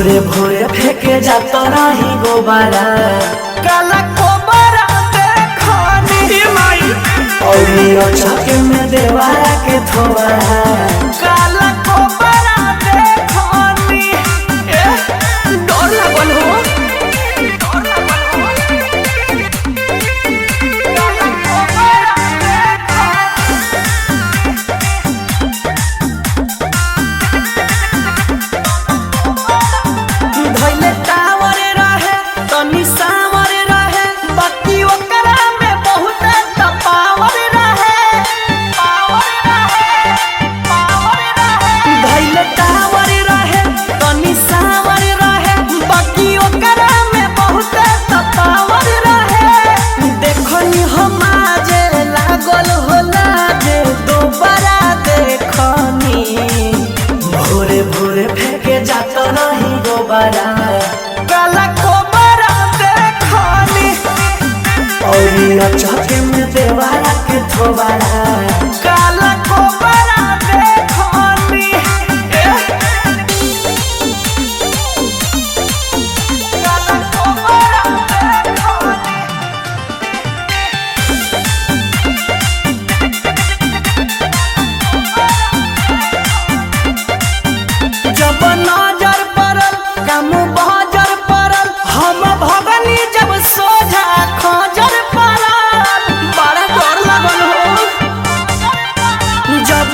भोरे भोरे फेंके जाता नहीं गोबारा काला कोबरा देखनी माई और चौके में देवारा के थोबारा काला कोबरा देखनी डर लागल हो धइले टावर रहे तनी सावर रहे बाकी ओकरा में बहुत पावर रहे धइले टावर रहे तनी सावर रहे बाकी ओकरा में बहुत पावर रहे देखनी हम जे लागल होला जे दोबारा देखनी भोरे भोरे फेंके जाता नहीं गोबारा काला कोबरा देखनी और चौके में देवारा के थोबारा काला कोबरा देखनी काला कोबरा देखनी जब नजर पड़ल कम बजर पड़ल हम भगनी जब सोझा खजर पड़ल बड़ा डर लगल हो जब